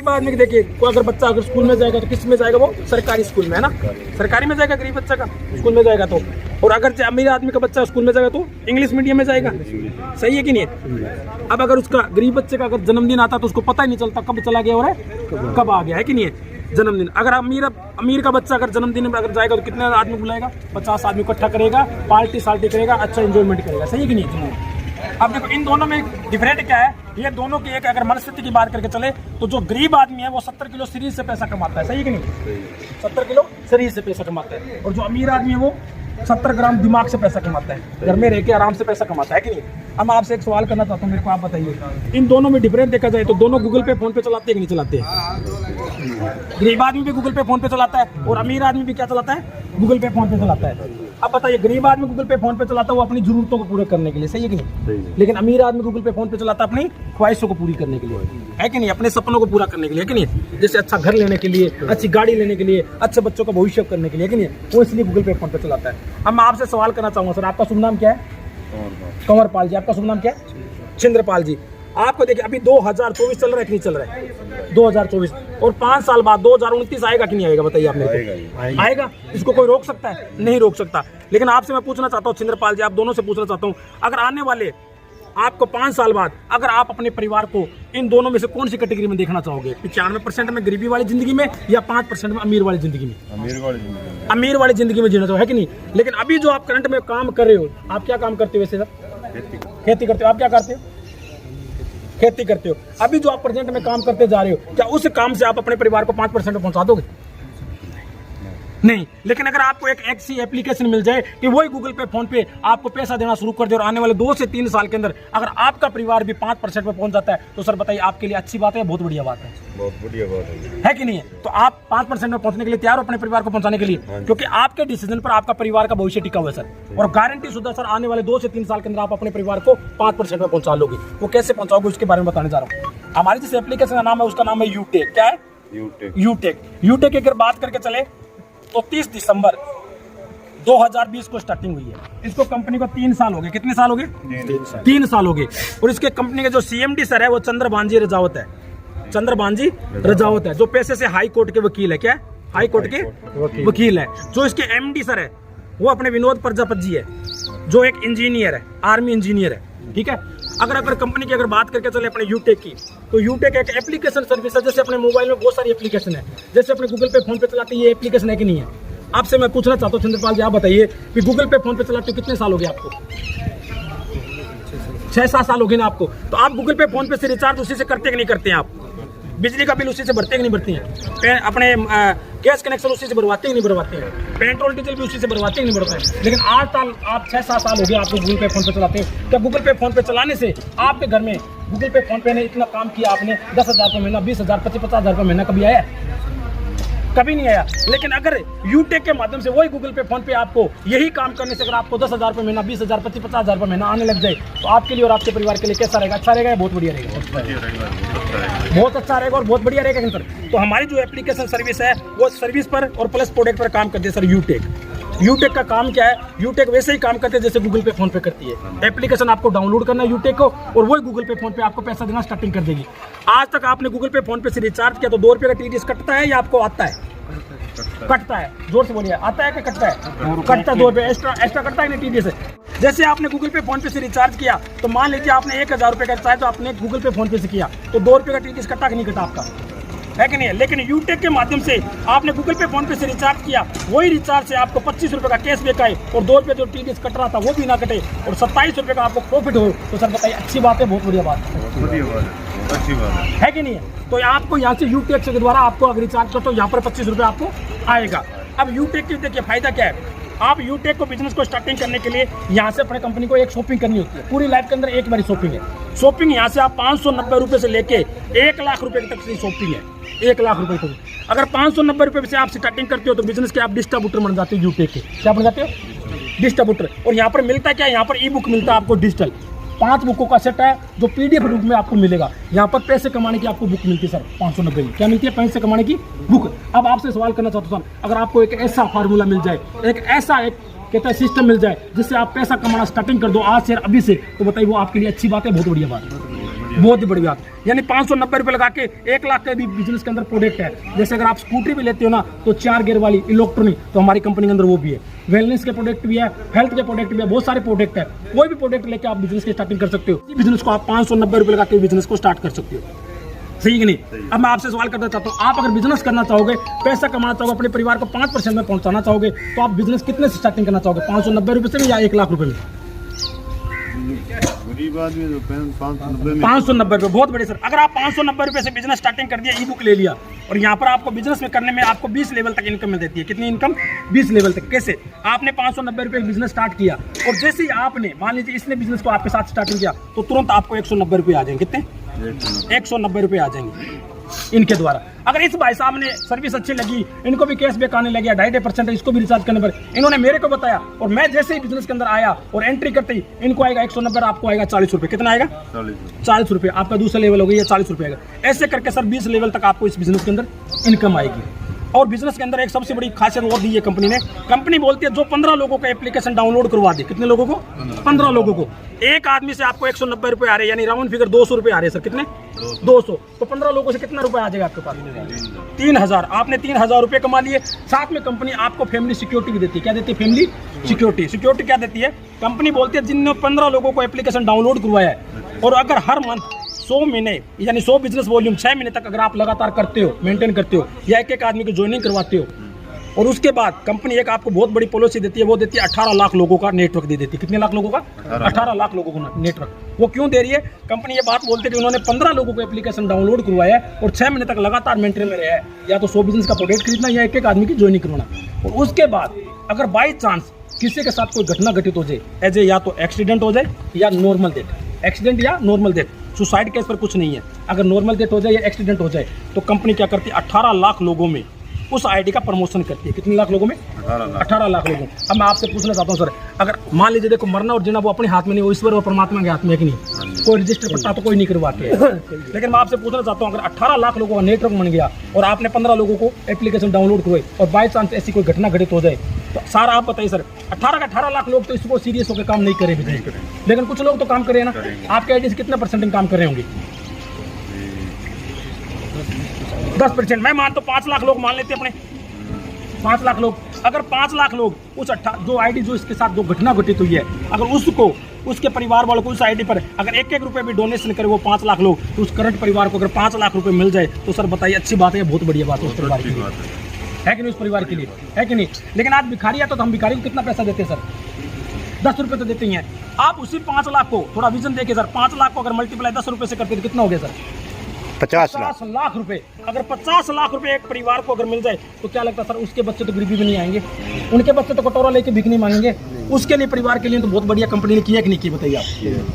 आदमी देखिए, कोई अगर बच्चा अगर स्कूल में जाएगा तो किस में जाएगा, वो सरकारी स्कूल में है ना, सरकारी में जाएगा गरीब बच्चा का स्कूल में जाएगा तो। और अगर अमीर आदमी का बच्चा स्कूल में जाएगा तो इंग्लिश मीडियम में जाएगा, सही है कि नहीं है। अब अगर उसका गरीब बच्चे का अगर जन्मदिन आता तो उसको पता ही नहीं चलता कब चला गया और कब आ गया, है कि नहीं है जन्मदिन। अगर अमीर का बच्चा अगर जन्मदिन में अगर जाएगा तो कितने आदमी बुलाएगा, 50 आदमी इकट्ठा करेगा, पार्टी साल्टी करेगा, अच्छा एंजॉयमेंट करेगा, सही है कि नहीं। अब देखो इन दोनों में डिफरेंट क्या है, ये दोनों की एक अगर मनस्थिति की बात करके चले तो जो गरीब आदमी है वो 70 किलो शरीर से पैसा कमाता है, सही है कि नहीं, 70 किलो शरीर से पैसा कमाता है। और जो अमीर आदमी है वो 70 ग्राम दिमाग से पैसा कमाता है, घर में रह के आराम से पैसा कमाता है कि नहीं। अब मैं आपसे एक सवाल करना चाहता हूँ, मेरे को आप बताइए, इन दोनों में डिफरेंस देखा जाए तो दोनों गूगल पे फोन पे चलाते हैं कि नहीं चलाते। गरीब आदमी भी गूगल पे फोन पे चलाता है और अमीर आदमी भी क्या चलाता है, गूगल पे फोन पे चलाता है। अब बताइए, गरीब आदमी गूगल पे फोन पे चलाता है वो अपनी जरूरतों को पूरा करने के लिए, सही है कि नहीं, लेकिन अमीर आदमी गूगल पे फोन पे चलाता है अपनी ख्वाहिशों को पूरी करने के लिए, है कि नहीं, अपने सपनों को पूरा करने के लिए, है कि नहीं। जैसे अच्छा घर लेने के लिए, अच्छी गाड़ी लेने के लिए, अच्छे बच्चों का भविष्य करने के लिए, है कि नहीं, वो इसलिए गूगल पे फोन पे चलाता है। अब मैं आपसे सवाल करना चाहूंगा, सर आपका शुभ नाम क्या है, कंवरपाल जी, आपका शुभ नाम क्या है, छिंद्रपाल जी। आपको देखिए अभी 2024 चल रहा है कि नहीं चल रहा है, 2024, और 5 साल बाद 2029 आएगा कि नहीं आएगा, बताइए आप मेरे को। आएगा, इसको कोई रोक सकता है, नहीं रोक सकता। लेकिन आपसे मैं पूछना चाहता हूँ छिंद्रपाल जी, आप दोनों से पूछना चाहता हूँ, अगर आने वाले आपको 5 साल बाद अगर आप अपने परिवार को इन दोनों में से कौन सी कैटेगरी में देखना चाहोगे, 95% में गरीबी वाली जिंदगी में या 5% में अमीर वाली जिंदगी में, अमीर वाली जिंदगी में जीना चाहो, है कि नहीं। लेकिन अभी जो आप करंट में काम कर रहे हो, आप क्या काम करते हो वैसे सर, खेती करते हो, आप क्या करते हो, खेती करते हो। अभी जो आप प्रेजेंट में काम करते जा रहे हो, क्या उस काम से आप अपने परिवार को 5% में पहुंचा दोगे, नहीं। लेकिन अगर आपको एक ऐसी एप्लीकेशन मिल जाए कि वही गूगल पे फोन पे आपको पैसा देना शुरू कर दे और आने वाले 2 से 3 साल के अंदर अगर आपका परिवार भी 5% पे पहुंच जाता है, तो सर बताइए आपके लिए अच्छी बात है, बहुत बढ़िया बात है, बहुत बढ़िया बात है कि नहीं है। तो आप 5% में पहुंचने के लिए तैयार हो अपने परिवार को पहुंचाने के लिए, क्योंकि आपके डिसीजन पर आपका परिवार का भविष्य टिका हुआ है सर। और गारंटी शुदा सर आने वाले 2 से 3 साल के अंदर आप अपने परिवार को 5% में पहुंचा लोगे। वो कैसे पहुंचाओगे उसके बारे में बताने जा रहा हूँ। हमारी जिस एप्लीकेशन का नाम है उसका नाम है यूटेक। क्या है, यूटेक की अगर बात करके चले तो 30 दिसंबर 2020 को स्टार्टिंग हुई है। इसको कंपनी को 3 साल हो गए, कितने साल हो गए, 3 साल हो गए। और इसके कंपनी के जो सीएमडी सर है वो चंद्रभानजी रजावत है, चंद्रभानजी रजावत है, जो पैसे से हाई कोर्ट के वकील है। क्या है, हाई कोर्ट के वकील है। जो इसके एमडी सर है वो अपने विनोद प्रजापति जी है, जो एक इंजीनियर है, आर्मी इंजीनियर है, ठीक है। अगर कंपनी की अगर बात करके चले अपने यूटेक की, तो यूटेक एक एप्लीकेशन सर्विस है। जैसे अपने मोबाइल में बहुत सारी एप्लीकेशन है, जैसे अपने गूगल पे फोन पे चलाते हैं, ये एप्लीकेशन है कि नहीं है। आपसे मैं पूछना चाहता हूँ चंद्रपाल जी, आप बताइए कि गूगल पे फोन पे चलाते हो कितने साल हो गए आपको, 6-7 साल हो गए ना आपको। तो आप गूगल पे फोन पे से रिचार्ज उसी से करते कि नहीं करते हैं, आप बिजली का बिल उसी से भरते कि नहीं भरते हैं, अपने गैस कनेक्शन उसी से भरवाते कि नहीं भरवाते हैं, पेट्रोल डीजल भी उसी से भरवाते कि नहीं भरवाते हैं। लेकिन आज साल आप 6-7 साल हो गए आपको गूगल पे फोन पे चलाते हैं। क्या गूगल पे फोन पे चलाने से आपके घर में गूगल पे फोन पे ने इतना काम किया, आपने 10,000 रुपये महीना, 20,000, 50,000 रुपये महीना कभी आया, कभी नहीं आया। लेकिन अगर यूटेक के माध्यम से वही गूगल पे फोन पे आपको यही काम करने से अगर आपको 10,000 रुपये महीना, 20,000, 50,000 रुपये महीना आने लग जाए, तो आपके लिए और आपके परिवार के लिए कैसा रहेगा, अच्छा रहेगा या बहुत बढ़िया रहेगा, बहुत अच्छा रहेगा और बहुत बढ़िया रहेगा सर। तो हमारी जो एप्लीकेशन सर्विस है वो सर्विस पर और प्लस प्रोडक्ट पर काम करती है सर यूटेक का काम क्या है, यूटेक वैसे ही काम करते हैं जैसे गूगल पे फोन पे करती है। एप्लीकेशन आपको डाउनलोड करना है यूटेक को, और वही गूगल पे फोन पे आपको पैसा देना स्टार्टिंग कर देगी। आज तक आपने गूगल पे फोन पे से रिचार्ज किया तो 2 रुपये का टीडीएस कटता है या आपको आता है, कटता है, जोर से बोलिए, आता है कि कटता है, कटता है 2 रुपये एक्स्ट्रा कटता है ना टीडीएस से। जैसे आपने गूगल पे फोन पे से रिचार्ज किया तो मान लीजिए आपने 1,000 रुपये का रिचार्ज तो आपने गूगल पे फोन पे से किया तो 2 रुपये का टीडीएस कटा कि नहीं कटा आपका, है कि नहीं है। लेकिन यूटेक के माध्यम से आपने गूगल पे फोन पे से रिचार्ज किया, वही रिचार्ज से आपको 25 रुपये का कैशबैक आए और 2 रुपये जो टीडीएस कट रहा था वो भी ना कटे और 27 रुपये का आपको प्रॉफिट हो, तो सर बताइए अच्छी बात है, बहुत बढ़िया बात है कि नहीं है। तो आपको यहाँ से यूटेक के द्वारा आपको अगर रिचार्ज करते हो यहाँ पर 25 रुपये आपको आएगा। अब यूटेक की देखिए फायदा क्या है, आप यूटेक को बिजनेस को स्टार्टिंग करने के लिए यहाँ से अपने कंपनी को एक शॉपिंग करनी होती है, पूरी लाइफ के अंदर एक बारी शॉपिंग है। शॉपिंग यहाँ से आप 590 रुपये से लेके 1 लाख रुपये तक की शॉपिंग है, 1 लाख रुपये तक। अगर 590 रुपये से आप स्टार्टिंग करते हो तो बिजनेस के आप डिस्ट्रीब्यूटर बन जाते हो यूटेक के। क्या बन जाते हो, डिस्ट्रीब्यूटर। और यहाँ पर मिलता क्या है, यहाँ पर ई बुक मिलता है आपको डिजिटल, 5 बुकों का सेट है जो पीडीएफ रूप में आपको मिलेगा। यहाँ पर पैसे कमाने की आपको बुक मिलती है सर, 590 की क्या मिलती है, पैसे कमाने की बुक। अब आपसे सवाल करना चाहता हूँ सर, अगर आपको एक ऐसा फार्मूला मिल जाए, एक ऐसा एक कहता है सिस्टम मिल जाए जिससे आप पैसा कमाना स्टार्टिंग कर दो आज से अभी से, तो बताइए वो आपके लिए अच्छी बात है, बहुत बढ़िया बात है। बहुत ही बड़ी बात। यानी 590 रुपये लगा के 1 लाख के भी बिजनेस के अंदर प्रोडक्ट है। जैसे अगर आप स्कूटरी भी लेते हो ना तो 4 गियर वाली इलेक्ट्रॉनिक, तो हमारी कंपनी के अंदर वो भी है। वेलनेस के प्रोडक्ट भी है, हेल्थ के प्रोडक्ट भी है, बहुत सारे प्रोडक्ट है। कोई भी प्रोडक्ट लेके आप बिजनेस की स्टार्टिंग कर सकते हो। बिजनेस को आप 590 रुपये लगा के बिजनेस को स्टार्ट कर सकते हो, सही कि नहीं। अब मैं आपसे सवाल करना चाहता हूँ, आप अगर बिजनेस करना चाहोगे, पैसा कमाना चाहोगे, अपने परिवार को 5% में पहुंचाना चाहोगे, तो आप बिजनेस कितने से स्टार्टिंग करना चाहोगे? 590 रुपये से या 1 लाख रुपए में? 590 रुपये बहुत बड़े सर। अगर आप 590 रुपये से बिजनेस स्टार्टिंग कर दिया, ई बुक ले लिया, और यहाँ पर आपको बिजनेस में करने में आपको 20 लेवल तक इनकम मिल देती है। कितनी इनकम? 20 लेवल तक। कैसे? आपने 590 रुपये बिजनेस स्टार्ट किया, और जैसे ही आपने, मान लीजिए इसने बिजनेस को आपके साथ स्टार्टिंग किया, तो तुरंत आपको 190 रुपये आ जाएंगे। कितने? 190 रुपये आ जाएंगे इनके द्वारा। अगर इस भाई साहब ने सर्विस अच्छी लगी, इनको भी कैशबैक आने लगे 2.5% इसको भी रिचार्ज करने पर, इन्होंने मेरे को बताया, और मैं जैसे ही बिजनेस के अंदर आया और एंट्री करते ही इनको आएगा 190, आपको आएगा 40 रुपये। कितना आएगा? 40 रुपये। आपका दूसरा लेवल हो गया, 40 रुपये आएगा। ऐसे करके सर 20 लेवल तक आपको इस बिजनेस के अंदर इनकम आएगी। और बिजनेस के अंदर एक सबसे बड़ी खासियत और दी है कंपनी ने। कंपनी बोलती है जो 15 लोगों का एप्लीकेशन डाउनलोड करवा दे। कितने लोगों को? 15 लोगों को। एक आदमी से आपको 190 रुपये आ रहे हैं, यानी राउंड फिगर 200 रुपये आ रहे हैं सर। कितने? 200। तो 15 लोगों से कितना रुपया आ जाएगा आपके पास? 3000। आपने 3000 रुपये कमा लिए। साथ में कंपनी आपको फैमिली सिक्योरिटी भी देती है। क्या देती है? Family security. सिक्योरिटी क्या देती है? कंपनी बोलती है जिनने 15 लोगों को एप्लीकेशन डाउनलोड करवाया है, और अगर हर मंथ 100 महीने यानी 100 बिजनेस वॉल्यूम 6 महीने तक अगर आप लगातार करते हो, मेंटेन करते हो, या एक आदमी को ज्वाइनिंग करवाते हो, और उसके बाद कंपनी एक आपको बहुत बड़ी पॉलिसी देती है, वो देती है 18 लाख लोगों का नेटवर्क दे देती है। कितने लाख लोगों का? 18 लाख लोगों को नेटवर्क। वो क्यों दे रही है? कंपनी ये बात बोलती है कि उन्होंने 15 लोगों को एप्लीकेशन डाउनलोड करवाया है और 6 महीने तक लगातार मेंटेन में रहा है, या तो 100 बिजनेस का प्रोडक्ट खरीदना या एक आदमी की ज्वाइनिंग करवाना। और उसके बाद अगर बाई चांस किसी के साथ कोई घटना घटित हो जाए, एज या तो एक्सीडेंट हो जाए या नॉर्मल डेथ, एक्सीडेंट या नॉर्मल डेथ, सुसाइड केस पर कुछ नहीं है, अगर नॉर्मल डेथ हो जाए या एक्सीडेंट हो जाए, तो कंपनी क्या करती है? 18 लाख लोगों में उस आईडी का प्रमोशन करती है। कितने लाख लोगों में? 18 लाख लोगों। अब मैं आपसे पूछना चाहता हूँ सर, अगर मान लीजिए देखो मरना और जीना वो अपने हाथ में नहीं, वो ईश्वर और परमात्मा के हाथ में है कि नहीं? कोई रजिस्टर पट्टा तो कोई नहीं करवाते हैं। लेकिन मैं आपसे पूछना चाहता हूँ, अगर 18 लाख लोगों का नेटवर्क बन गया और आपने 15 लोगों को एप्लीकेशन डाउनलोड करवाई, और बाई चांस ऐसी कोई घटना घटित हो जाए, तो सारा आप बताइए सर, 18 लाख लोग तो इसको सीरियस होकर काम नहीं करे बिजनेस पे, लेकिन कुछ लोग तो काम करे ना। आपके आईडी से कितना परसेंट काम कर रहे होंगे? 10%। मैं मानता हूँ 5 लाख लोग मान लेते अपने, 5 लाख लोग। अगर 5 लाख लोग उस जो आईडी जो इसके साथ जो घटना घटित हुई है, अगर उसको उसके परिवार वालों को उस आईडी पर अगर 1-1 रुपये भी डोनेशन करे वो 5 लाख लोग, तो उस करंट परिवार को अगर 5 लाख रुपये मिल जाए, तो सर बताइए अच्छी बात है, बहुत बढ़िया बात है उस परिवार के लिए, है कि नहीं? उस परिवार के लिए है कि नहीं? लेकिन आज भिखारी है तो हम भिखारी को कितना पैसा देते हैं सर? 10 रुपये तो देते ही हैं। आप उसी 5 लाख को थोड़ा विजन देखिए सर, 5 लाख को अगर मल्टीप्लाई 10 रुपये से करते तो कितना हो गया सर? 50 लाख रुपए। अगर 50 लाख रुपए एक परिवार को अगर मिल जाए, तो क्या लगता है सर, उसके बच्चे तो गरीबी में नहीं आएंगे, उनके बच्चे तो कटोरा लेके भीख नहीं मांगेंगे। उसके लिए परिवार के लिए तो बहुत बढ़िया कंपनी ने किया कि नहीं की? बताइए आप,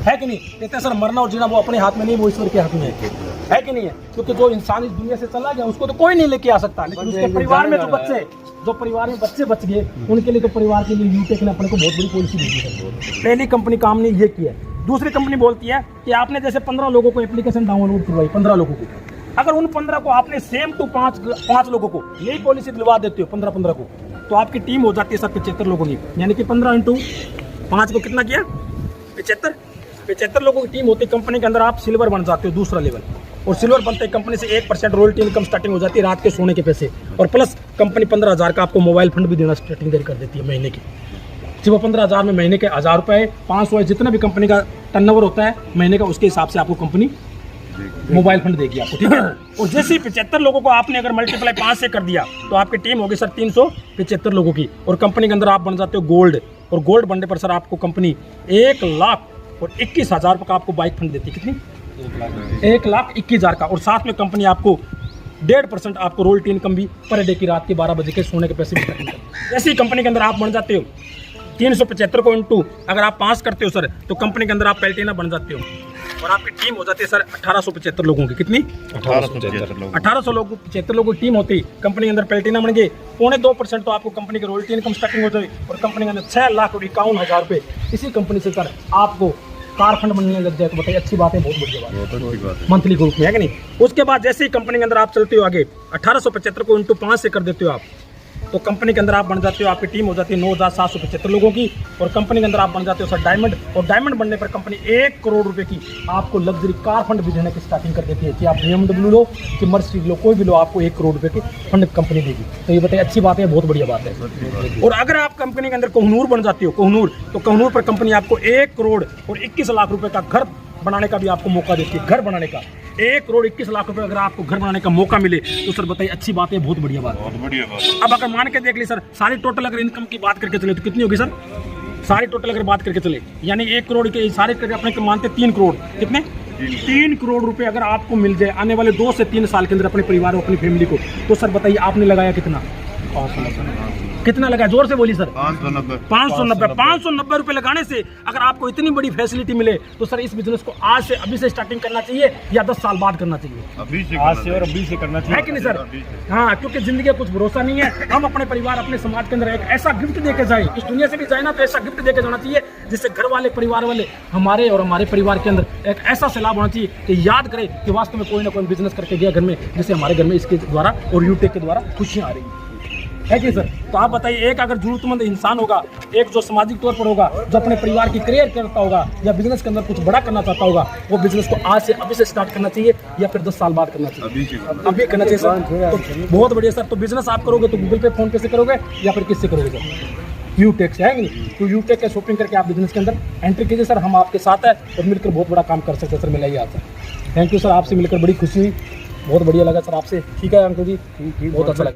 है कि नहीं? कहते हैं सर मरना और जीना वो अपने हाथ में नहीं, वो ईश्वर के हाथ में है कि नहीं है? क्योंकि जो इंसान इस दुनिया से चला गया उसको तो कोई नहीं लेके आ सकता, लेकिन उसके परिवार में जो परिवार में बच्चे बच गए, उनके लिए तो परिवार के लिए यूटेक ने अपने को बहुत बड़ी पॉलिसी दी है। पहली कंपनी काम ने ये किया है। दूसरी कंपनी बोलती है कि आपने जैसे 15 लोगों को एप्लीकेशन डाउनलोड करवाई, 15 लोगों को, अगर उन 15 को आपने सेम टू 5 लोगों को यही पॉलिसी दिलवा देते हो, 15 को, तो आपकी टीम हो जाती है सर 75 लोगों की। यानी कि 15 × 5 को कितना किया? 75 लोगों की टीम होती है कंपनी के अंदर। आप सिल्वर बन जाते हो, दूसरा लेवल, और सिल्वर बनते कंपनी से 1% रॉयल्टी इनकम स्टार्टिंग हो जाती है, रात के सोने के पैसे, और प्लस कंपनी 15,000 का आपको मोबाइल फंड भी देना स्टार्टिंग देर कर देती है महीने की। जब वो 15,000 में महीने के 1000 रुपये 500 है, जितना भी कंपनी का टर्नओवर होता है महीने का, उसके हिसाब से आपको कंपनी मोबाइल फंड देगी आपको, ठीक है। और जैसे 75 लोगों को आपने अगर मल्टीप्लाई 5 से कर दिया, तो आपकी टीम होगी सर 375 लोगों की, और कंपनी के अंदर आप बन जाते हो गोल्ड, और गोल्ड बनने पर सर आपको कंपनी 1,21,000 का आपको बाइक फंड देती है। कितनी? 1,21,000 का, और साथ में कंपनी आपको 1.5% आपको रॉयल्टी इनकम भी पर डे की, रात के 12 बजे के सोने के पैसे भी करते हैं। जैसे ही कंपनी के अंदर आप बन जाते हो 375 को इंटू अगर आप 5 करते हो सर, तो कंपनी के अंदर आप पैल्टीना बन जाते हो, और आपकी टीम हो जाती है सर 1875 लोगों की। कितनी? 1800 लोगों 75 लोगों की टीम होती कंपनी के अंदर, पैल्टीना बन गए 2.25%, तो आपको कंपनी की रॉयल्टी इनकम स्टार्टिंग हो जाए, और कंपनी के अंदर 6,51,000 रुपये इसी कंपनी से सर आपको कार फंड बनने लग जाए, तो बताइए अच्छी बात है, बहुत बढ़िया बात है, मंथली ग्रुप में, है कि नहीं? उसके बाद जैसे ही कंपनी के अंदर आप चलते हो आगे, 1875 को इंटू 5 से कर देते हो आप, तो कंपनी के अंदर आप बन जाते हो, आपकी टीम हो जाती है 9,775 लोगों की, और कंपनी के अंदर आप बन जाते हो सर डायमंड, और डायमंड बनने पर कंपनी 1 करोड़ रुपए की आपको लग्जरी कार फंड भी देने की स्टार्टिंग कर देती है कि आप BMW लो कि मर्सिडीज लो, कोई भी लो, आपको 1 करोड़ रुपए की फंड कंपनी देगी। तो ये बताइए अच्छी बात है, बहुत बढ़िया बात है। और अगर आप कंपनी के अंदर कोहनूर बन जाती हो, कोहनूर, तो कोहनूर पर कंपनी आपको 1 करोड़ और 21 लाख रुपए का घर बनाने का भी आपको मौका देती है। घर बनाने का 1 करोड़ 21 लाख रुपए अगर आपको घर बनाने का मौका मिले तो सर बताइए अच्छी बात है, बहुत बढ़िया बात है। अब अगर मान के देख ली सर, सारी टोटल अगर इनकम की बात करके चले तो कितनी होगी सर? सारी टोटल अगर बात करके चले यानी 1 करोड़ के सारे करके अपने मानते 3 करोड़, कितने 3 करोड़ रुपए अगर आपको मिल जाए आने वाले 2 से 3 साल के अंदर अपने परिवार और अपनी फैमिली को, तो सर बताइए आपने लगाया कितना? कितना लगा? जोर से बोली सर। 590 रुपए लगाने से अगर आपको इतनी बड़ी फैसिलिटी मिले तो सर इस बिजनेस को आज से अभी से स्टार्टिंग करना चाहिए या 10 साल बाद करना चाहिए? आज से और अभी से करना चाहिए, है कि नहीं सर? हाँ, क्योंकि जिंदगी का कुछ भरोसा नहीं है। हम अपने परिवार अपने समाज के अंदर एक ऐसा गिफ्ट देके जाए, इस दुनिया से भी जाए ना तो ऐसा गिफ्ट देके जाना चाहिए जिससे घर वाले परिवार वाले हमारे और हमारे परिवार के अंदर एक ऐसा सैलाब होना चाहिए कि याद करें कि वास्तव में कोई ना कोई बिजनेस करके गया घर में, जिससे हमारे घर में इसके द्वारा और यूटेक के द्वारा खुशियाँ आ रही है कि सर? तो आप बताइए, एक अगर जरूरतमंद इंसान होगा, एक जो सामाजिक तौर पर होगा, जो अपने परिवार की करियर करता होगा या बिजनेस के अंदर कुछ बड़ा करना चाहता होगा, वो बिजनेस को आज से अभी से स्टार्ट करना चाहिए या फिर 10 साल बाद करना चाहिए? अभी करना चाहिए सर। तो बहुत बढ़िया सर। तो बिजनेस आप करोगे तो गूगल पे फोन पे से करोगे या फिर किससे करोगे सर? यूटेक से, है नहीं? तो यूटेक का शॉपिंग करके आप बिजनेस के अंदर एंट्री कीजिए सर, हम आपके साथ है और मिलकर बहुत बड़ा काम कर सकते हैं सर। मिला ही आता है। थैंक यू सर, आपसे मिलकर बड़ी खुशी हुई, बहुत बढ़िया लगा सर आपसे। ठीक है अंकल जी, बहुत अच्छा लगा।